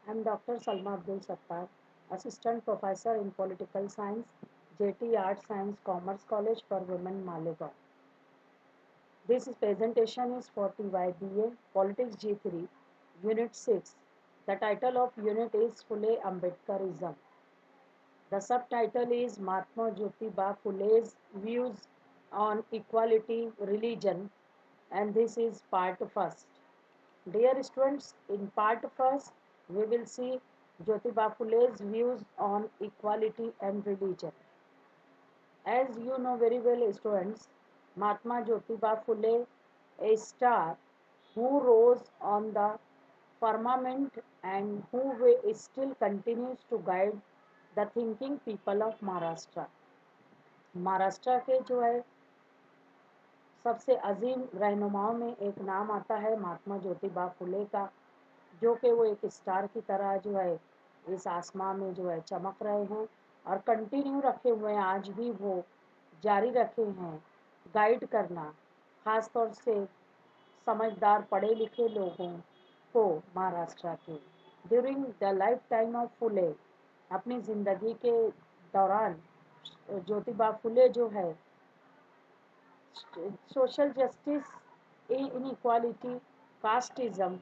I'm Dr. Salma Abdul Sattar, Assistant Professor in Political Science, JT Art Science Commerce College for Women, Malegaon. This presentation is for TYBA Politics G3, Unit 6. The title of unit is Phule Ambedkarism. The subtitle is Mahatma Jyotiba Phule's views on equality, religion, and this is part first. Dear students, in part first, we will see Jyotiba Phule's views on equality and religion. As you know very well, students, Mahatma Jyotiba Phule, a star who rose on the firmament and who still continues to guide the thinking people of Maharashtra. Maharashtra के जो है सबसे अजीम रहनुमाओं में एक नाम आता है महात्मा ज्योतिबा फुले का, जो कि वो एक स्टार की तरह जो है इस आसमां में जो है चमक रहे हैं और कंटिन्यू रखे हुए हैं, आज भी वो जारी रखे हैं गाइड करना, खास तौर से समझदार पढ़े लिखे लोगों को महाराष्ट्र के। During the lifetime of Phule, अपनी ज़िंदगी के दौरान ज्योतिबा फुले जो है social justice, inequality, casteism,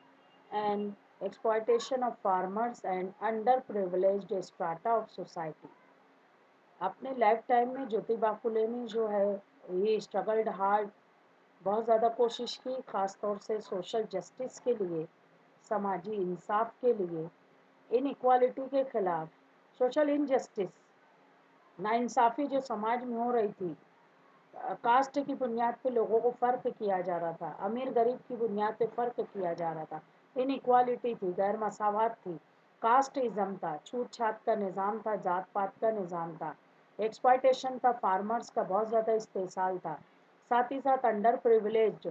and exploitation of farmers and underprivileged strata of society. अपने लाइफ टाइम में ज्योतिबा फुले ने जो है ये स्ट्रगल्ड हार्ड, बहुत ज़्यादा कोशिश की, ख़ास तौर से सोशल जस्टिस के लिए, समाजी इंसाफ के लिए, इन इक्वालिटी के खिलाफ, सोशल इनजस्टिस, नाइंसाफ़ी जो समाज में हो रही थी, कास्ट की बुनियाद पे लोगों को फ़र्क किया जा रहा था, अमीर गरीब की बुनियाद पे फ़र्क किया जा रहा था, इनइक्वालिटी थी, गैर मसावत थी, कास्टिज़्म था, छूट छात का निज़ाम था, जात पात का निज़ाम था, एक्सप्लॉयटेशन था, फार्मर्स का बहुत ज़्यादा इस्तेसाल था, साथ ही साथ अंडर प्रिविलेज्ड,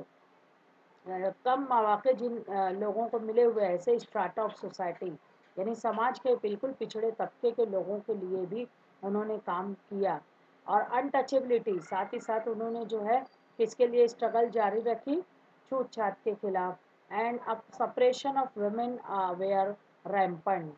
कम मौके जिन लोगों को मिले हुए ऐसे स्ट्राटा ऑफ सोसाइटी, यानी समाज के बिल्कुल पिछड़े तबके के लोगों के लिए भी उन्होंने काम किया। और अनटचेबिलिटी, साथ ही साथ उन्होंने जो है किसके लिए स्ट्रगल जारी रखी, छूत छात के खिलाफ। एंड अब suppression of women were rampant,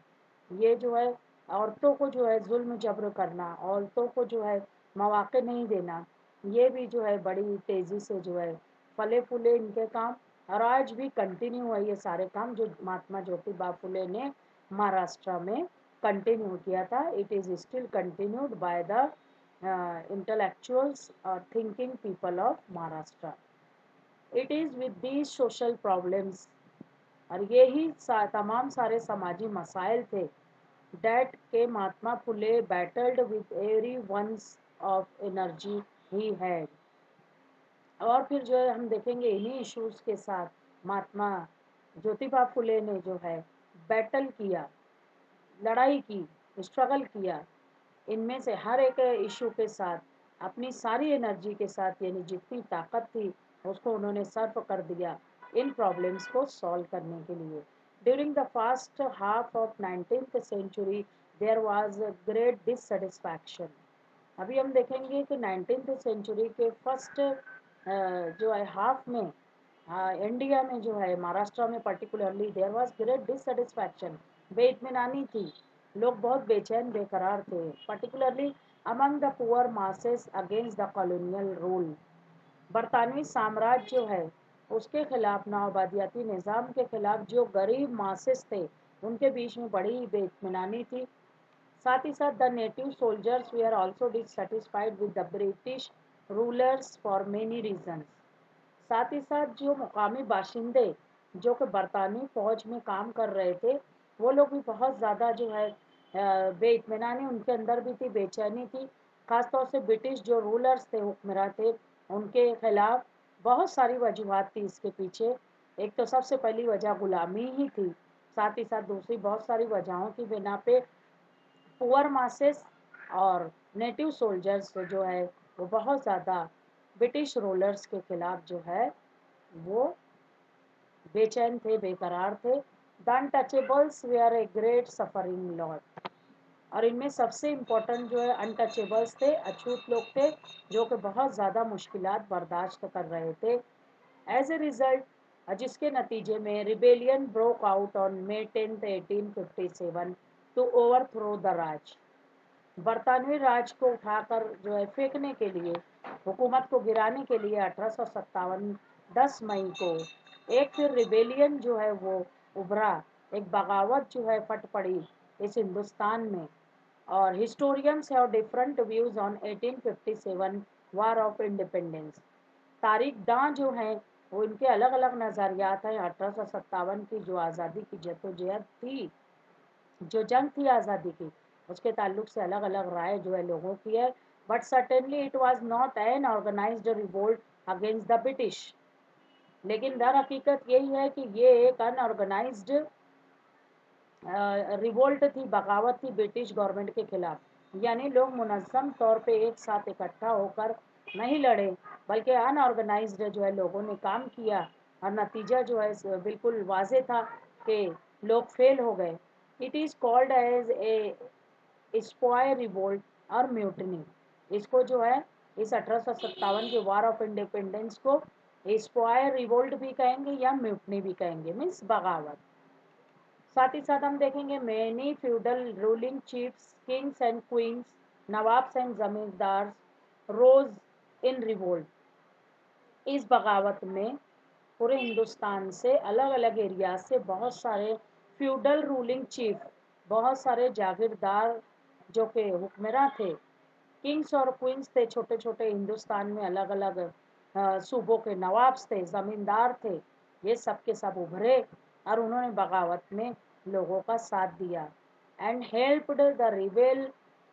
ये जो है औरतों को जो है जुल्म जबर करना, औरतों को जो है मौके नहीं देना, ये भी जो है बड़ी तेज़ी से जो है फले फूले इनके काम। और आज भी कंटिन्यू है ये सारे काम जो महात्मा ज्योतिबा फुले ने महाराष्ट्र में कंटिन्यू किया था। It is still continued by the intellectuals और thinking people of Maharashtra. It is with these social problems, और यही तमाम सारे समाजी मसाइल थे डैट के Mahatma Phule battled with every ounce of energy he had. और फिर जो है हम देखेंगे इन्हीं इश्यूज के साथ महात्मा ज्योतिबा फुले ने जो है बैटल किया, लड़ाई की, स्ट्रगल किया, इनमें से हर एक इशू के साथ अपनी सारी एनर्जी के साथ, यानी जितनी ताकत थी उसको उन्होंने सर्व कर दिया इन प्रॉब्लम्स को सॉल्व करने के लिए। During the first half of 19th century there was great dissatisfaction. अभी हम देखेंगे कि 19th सेंचुरी के फर्स्ट जो है हाफ में इंडिया में जो है महाराष्ट्र में particularly there was great dissatisfaction, बेइत्मीनानी थी, लोग बहुत बेचैन बेकरार थे, particularly among the poor masses against the colonial rule. बरतानवी साम्राज्य जो है उसके खिलाफ, नौआबादियाती निज़ाम के खिलाफ जो गरीब मासेस थे उनके बीच में बड़ी बेइत्मीनानी थी। साथ ही साथ the native soldiers we are also dissatisfied with the British rulers for many reasons. साथ ही साथ जो मुकामी बाशिंदे जो कि बरतानवी फ़ौज में काम कर रहे थे, वो लोग भी बहुत ज़्यादा जो है बेइत्मीनानी उनके अंदर भी थी, बेचैनी थी। ख़ास तौर से ब्रिटिश जो रूलर्स थे, हुक्मरान थे, उनके खिलाफ बहुत सारी वजूहत थी इसके पीछे। एक तो सबसे पहली वजह गुलामी ही थी, साथ ही साथ दूसरी बहुत सारी वजहों की बिना पे पुअर मासेस और नेटिव सोल्जर्स जो है वो बहुत ज़्यादा ब्रिटिश रूलर्स के खिलाफ जो है वो बेचैन थे, बेकरार थे। The untouchables were a great suffering lot, और इनमें सबसे इम्पोर्टेंट जो है अनटचेबल्स थे, अछूत लोग थे, जो कि बहुत ज़्यादा मुश्किलात बर्दाश्त कर रहे थे। एज ए रिज़ल्ट जिसके नतीजे में rebellion broke out on May 10, 1857 to overthrow the Raj. बरतानवी राज को उठाकर जो है फेंकने के लिए, हुकूमत को गिराने के लिए 1857 10 मई को एक फिर रिबेलियन जो है वो उभरा, एक बगावत जो है फट पड़ी इस हिंदुस्तान में। और historians have different views on 1857 war of independence. तारीख दां जो हैं वो इनके अलग अलग नज़रियात हैं 1857 की जो आज़ादी की जद्दोजहद थी, जो जंग थी आज़ादी की, उसके ताल्लुक से अलग अलग राय जो है लोगों की है। But certainly it was not an organised revolt against the British. लेकिन दर हकीकत यही है कि ये एक अनऑर्गेनाइज्ड रिवोल्ट थी, बगावत थी ब्रिटिश गवर्नमेंट के खिलाफ। यानी लोग मुनज़्ज़म तौर पे एक साथ इकट्ठा होकर नहीं लड़े, बल्कि अनऑर्गेनाइज्ड जो है लोगों ने काम किया, और नतीजा जो है बिल्कुल वाज़े था कि लोग फेल हो गए। It is called as a sepoy revolt और म्यूटनी। इसको जो है इस 1857 के वार ऑफ इंडिपेंडेंस को स्पॉय रिवोल्ट भी कहेंगे या म्यूटनी भी कहेंगे, मीन्स बगावत। साथ ही साथ हम देखेंगे many feudal ruling chiefs, Kings and queen's, nawabs and जमींदार रोज इन रिवोल्ट। इस बगावत में पूरे हिंदुस्तान से अलग अलग एरिया से बहुत सारे फ्यूडल रूलिंग चीफ, बहुत सारे जागीरदार जो के हुक्मरान थे, किंग्स और क्वींस थे, छोटे छोटे हिंदुस्तान में अलग अलग सूबों के नवाब्स थे, ज़मींदार थे, ये सब के सब उभरे और उन्होंने बगावत में लोगों का साथ दिया। And helped the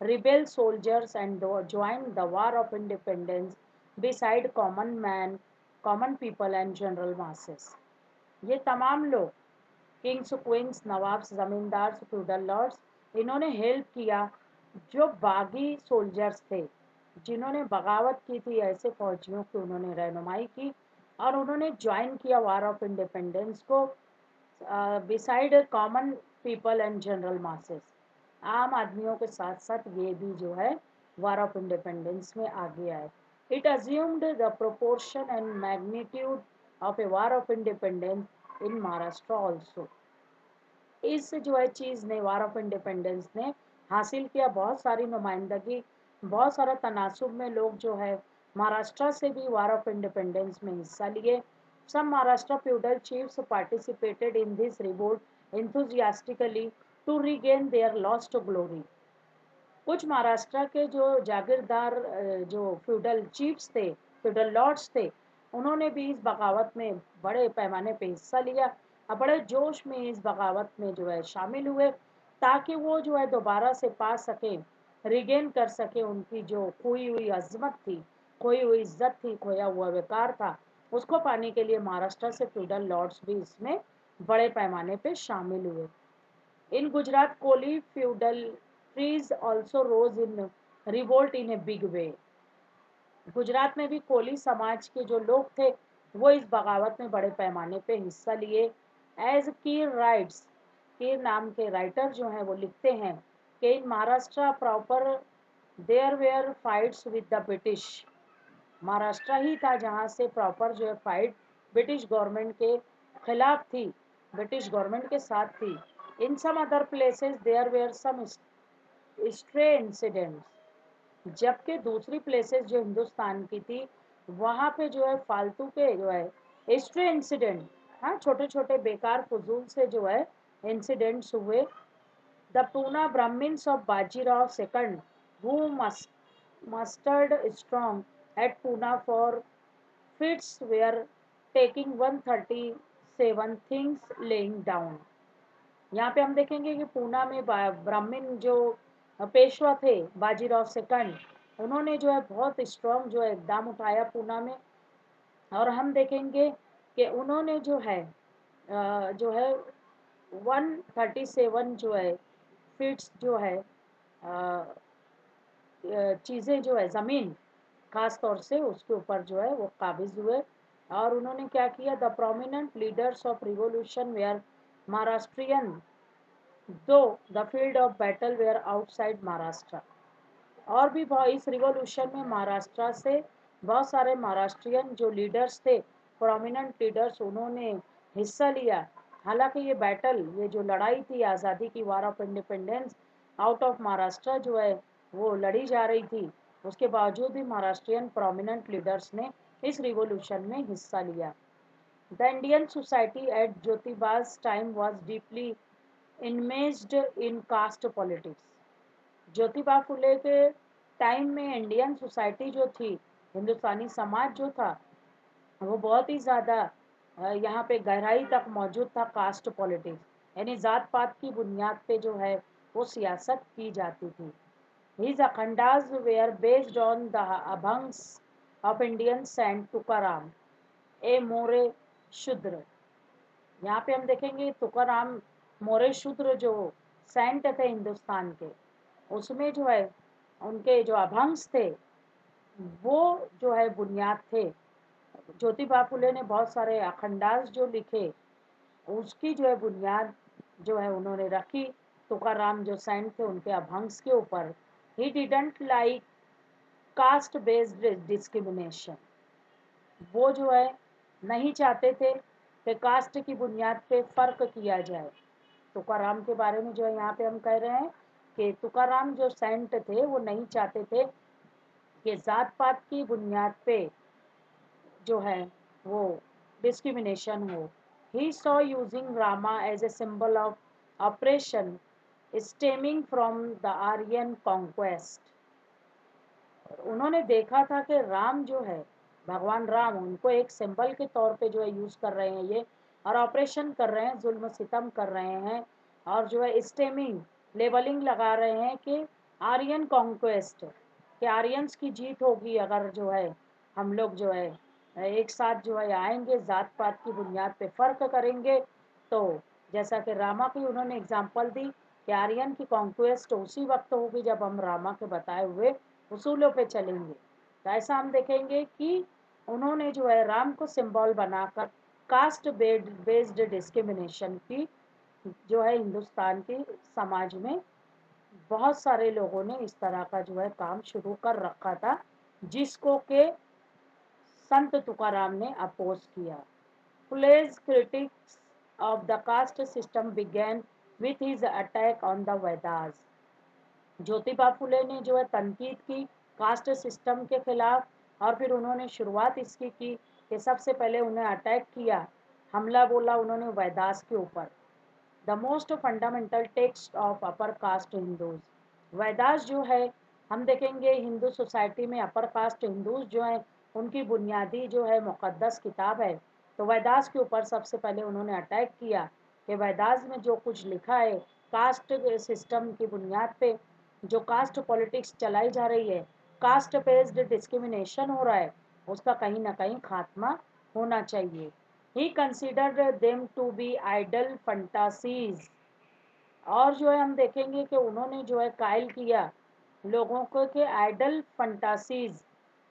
rebel soldiers and join the war of independence beside common man, common people and general masses. ये तमाम लोग, किंग्स, क्वींस, नवाब्स, जमींदार, फ्यूडल लॉर्ड्स, इन्होंने हेल्प किया जो बागी सोल्जर्स थे, जिन्होंने बगावत की थी, ऐसे फौजियों की उन्होंने रहनुमाई की और उन्होंने ज्वाइन किया वार ऑफ इंडिपेंडेंस को beside common people and general masses. आम आदमियों के साथ साथ ये भी जो है वार ऑफ इंडिपेंडेंस में आगे आए। It assumed the proportion and magnitude of A war of independence in Maharashtra also. इस जो है चीज़ ने, वार ऑफ इंडिपेंडेंस ने हासिल किया बहुत सारी नुमाइंदगी, बहुत सारा तनासुब में लोग जो है महाराष्ट्र से भी वार ऑफ इंडिपेंडेंस में हिस्सा लिए। Some Maharashtra feudal chiefs participated in this revolt enthusiastically to regain their lost glory. कुछ महाराष्ट्र के जो जागीरदार जो फ्यूडल चीफ्स थे, फ्यूडल लॉर्ड्स थे, उन्होंने भी इस बगावत में बड़े पैमाने पे हिस्सा लिया और बड़े जोश में इस बगावत में जो है शामिल हुए, ताकि वो जो है दोबारा से पा सके, रिगेन कर सके उनकी जो खोई हुई अजमत थी, खोई हुई इज्जत थी, खोया हुआ विकार था, उसको पाने के लिए महाराष्ट्र से फ्यूडल लॉर्ड्स भी इसमें बड़े पैमाने पे शामिल हुए। In Gujarat, Koli feudal trees also rose in revolt in a big way. Gujarat में भी कोली समाज के जो लोग थे वो इस बगावत में बड़े पैमाने पे हिस्सा लिए। एज कीर राइट्स, कीर नाम के राइटर जो हैं वो लिखते हैं कि in Maharashtra proper there were fights with the British. Maharashtra ही था जहाँ से प्रॉपर जो है फाइट ब्रिटिश गवर्नमेंट के खिलाफ थी, ब्रिटिश गवर्नमेंट के साथ थी। In some other places there were some stray incidents. जबकि दूसरी प्लेसेस जो हिंदुस्तान की थी वहाँ पे जो है फालतू के जो है स्ट्रे इंसिडेंट, हाँ, छोटे छोटे बेकार फजूल से जो है इंसिडेंट्स हुए। The Poona Brahmins of Bajirao second who mustered strong at Pune for fits were taking 137 things laying down। यहाँ पे हम देखेंगे कि पूना में ब्राह्मण जो पेशवा थे बाजीराव सेकंड, उन्होंने जो है बहुत स्ट्रॉन्ग जो है इकदाम उठाया पूना में। और हम देखेंगे कि उन्होंने जो है 137 जो है फीट्स जो है चीज़ें जो है ज़मीन खास तौर से उसके ऊपर जो है वो काबिज हुए। और उन्होंने क्या किया, the prominent leaders of revolution were Maharashtrian though the field of battle were outside Maharashtra. और भी इस रिवॉल्यूशन में महाराष्ट्र से बहुत सारे महाराष्ट्रियन जो लीडर्स थे प्रोमिनेंट लीडर्स उन्होंने हिस्सा लिया। हालांकि ये जो लड़ाई थी आज़ादी की, war of independence out of Maharashtra जो है वो लड़ी जा रही थी, उसके बावजूद भी महाराष्ट्रियन प्रोमिनेंट लीडर्स ने इस रिवॉल्यूशन में हिस्सा लिया। The Indian society at Jyotiba's time was deeply enmeshed in caste politics. Jyotiba Phule के टाइम में इंडियन सोसाइटी जो थी, हिंदुस्तानी समाज जो था, वो बहुत ही ज़्यादा यहाँ पे गहराई तक मौजूद था कास्ट पॉलिटिक्स, यानी जात पात की बुनियाद पे जो है वो सियासत की जाती थी। His Akhandas were based on the abhangs of Indian saint Tukaram a More Shudra. यहाँ पे हम देखेंगे तुकाराम मोरे शूद्र जो सेंट थे हिंदुस्तान के, उसमें जो है उनके जो अभंग्स थे वो जो है बुनियाद थे। ज्योतिबा फुले ने बहुत सारे अखंडास जो लिखे, उसकी जो है बुनियाद जो है उन्होंने रखी तुकाराम जो सेंट थे उनके अभंग्स के ऊपर। He didn't like caste based discrimination, वो जो है नहीं चाहते थे कि कास्ट की बुनियाद पे फ़र्क किया जाए। तुकाराम के बारे में जो है यहाँ पे हम कह रहे हैं कि तुकाराम जो सेंट थे वो नहीं चाहते थे कि जात पात की बुनियाद पे जो है वो डिस्क्रिमिनेशन हो। He saw using Rama as a symbol of operation stemming from the Aryan conquest. उन्होंने देखा था कि राम जो है, भगवान राम, उनको एक सिंबल के तौर पे जो है यूज़ कर रहे हैं ये, और ऑपरेशन कर रहे हैं, जुल्म सितम कर रहे हैं, और जो है स्टेमिंग लेबलिंग लगा रहे हैं कि आर्यन कॉन्क्वेस्ट, कि आर्यंस की जीत होगी अगर जो है हम लोग जो है एक साथ जो है आएंगे, जात पात की बुनियाद पे फ़र्क करेंगे। तो जैसा कि रामा की उन्होंने एग्जाम्पल दी कि आर्यन की कॉन्क्वेस्ट उसी वक्त होगी जब हम रामा के बताए हुए उसूलों पे चलेंगे। तो ऐसा हम देखेंगे कि उन्होंने जो है राम को सिंबल बनाकर कास्ट बेस्ड डिस्क्रिमिनेशन की जो है हिंदुस्तान के समाज में बहुत सारे लोगों ने इस तरह का जो है काम शुरू कर रखा था, जिसको के संत तुकाराम ने अपोज किया। Phule's critics of the caste system began with his attack on the Vedas. Jyotiba Phule ने जो है तनकीद की कास्ट सिस्टम के खिलाफ, और फिर उन्होंने शुरुआत इसकी की कि सबसे पहले उन्हें अटैक किया, हमला बोला उन्होंने वेदास के ऊपर। The most fundamental text of upper caste Hindus. Vedas जो है हम देखेंगे हिंदू सोसाइटी में अपर कास्ट हिंदूज जो है उनकी बुनियादी जो है मुकद्दस किताब है। तो वेदास के ऊपर सबसे पहले उन्होंने अटैक किया कि वेदास में जो कुछ लिखा है कास्ट सिस्टम की बुनियाद पे जो कास्ट पॉलिटिक्स चलाई जा रही है, कास्ट बेस्ड डिस्क्रिमिनेशन हो रहा है, उसका कहीं ना कहीं खात्मा होना चाहिए। He considered them to be idle fantasies. और जो है हम देखेंगे कि उन्होंने जो है कायल किया लोगों को कि आइडल फंटासीज,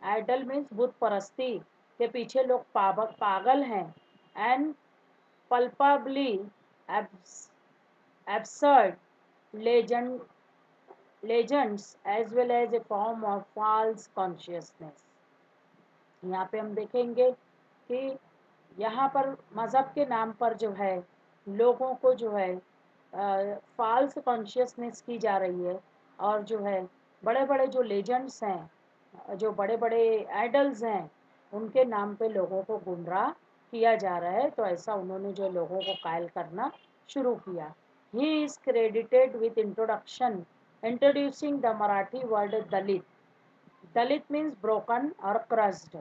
आइडल मीन्स बुत परस्ती के पीछे लोग पागल हैं, and palpably absurd legend legends as well as a form of false consciousness। यहाँ पे हम देखेंगे कि यहाँ पर मज़हब के नाम पर जो है लोगों को जो है फॉल्स कॉन्शियसनेस की जा रही है, और जो है बड़े बड़े जो लेजेंड्स हैं, जो बड़े बड़े आइडल्स हैं, उनके नाम पे लोगों को गुमराह किया जा रहा है। तो ऐसा उन्होंने जो लोगों को कायल करना शुरू किया। He is credited with introducing the Marathi word Dalit. Dalit means broken और क्रस्ड।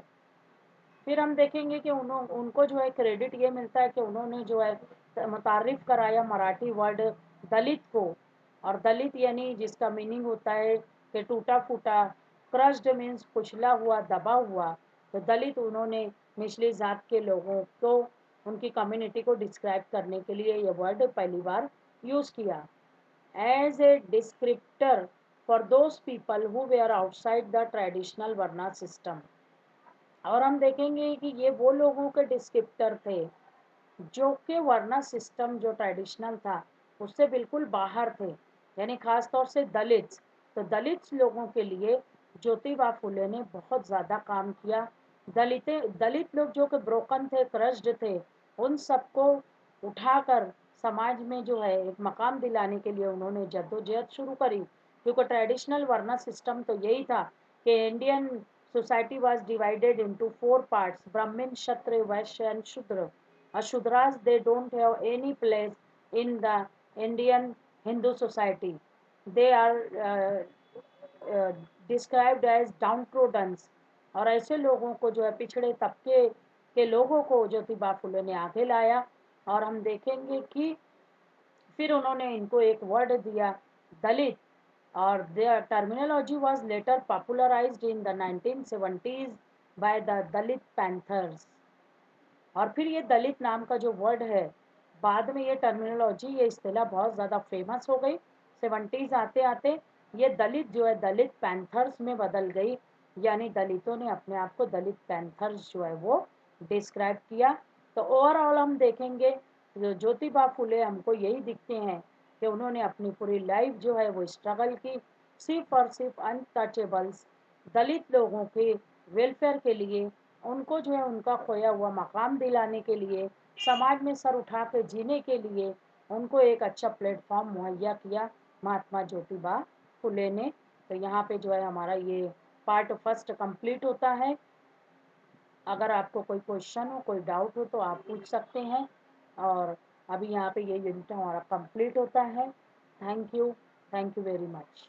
फिर हम देखेंगे कि उनको जो है क्रेडिट ये मिलता है कि उन्होंने जो है मुतारिफ कराया मराठी वर्ड दलित को, और दलित यानी जिसका मीनिंग होता है कि टूटा फूटा, क्रस्ड मीन्स कुचला हुआ, दबा हुआ। तो दलित उन्होंने निचली जात के लोगों को, उनकी कम्युनिटी को डिस्क्राइब करने के लिए ये वर्ड पहली बार यूज़ किया as a descriptor for those people who were outside the traditional varna system. और हम देखेंगे कि ये वो लोगों के डिस्क्रिप्टर थे जो कि वर्ना सिस्टम जो ट्रेडिशनल था उससे बिल्कुल बाहर थे, यानी खास तौर से दलित्स। तो दलित्स लोगों के लिए ज्योतिबा फुले ने बहुत ज़्यादा काम किया, दलित लोग जो कि ब्रोकन थे, क्रश्ड थे, उन सबको उठाकर समाज में जो है एक मकाम दिलाने के लिए उन्होंने जद्दोजहद शुरू करी। क्योंकि ट्रेडिशनल वर्ण सिस्टम तो यही था कि Indian society was divided into four parts, Brahmin, Kshatriya, Vaishya and Shudra. Shudras they don't have any place in the Indian Hindu society. They are described as downtroddens. और ऐसे लोगों को जो है पिछड़े तबके के लोगों को ज्योतिबा फुले ने आगे लाया। और हम देखेंगे कि फिर उन्होंने इनको एक वर्ड दिया, दलित। और their terminology was later popularized in the 1970s by the Dalit Panthers। और फिर ये दलित नाम का जो वर्ड है, बाद में ये टर्मिनोलॉजी, ये इस्तेलाह बहुत ज़्यादा फेमस हो गई। 70s आते आते ये दलित जो है दलित पैंथर्स में बदल गई। यानी दलितों ने अपने आप को दलित पैंथर्स जो है वो डिस्क्राइब किया। तो ओवरऑल हम देखेंगे जो ज्योतिबा फुले हमको यही दिखते हैं कि उन्होंने अपनी पूरी लाइफ जो है वो स्ट्रगल की, सिर्फ और सिर्फ अनटचेबल्स दलित लोगों के वेलफेयर के लिए, उनको जो है उनका खोया हुआ मकाम दिलाने के लिए, समाज में सर उठा के जीने के लिए उनको एक अच्छा प्लेटफॉर्म मुहैया किया महात्मा ज्योतिबा फुले ने। तो यहाँ पे जो है हमारा ये पार्ट फर्स्ट कंप्लीट होता है। अगर आपको कोई क्वेश्चन हो, कोई डाउट हो तो आप पूछ सकते हैं। और अभी यहाँ पे ये यूनिट हमारा कंप्लीट होता है। Thank you very much.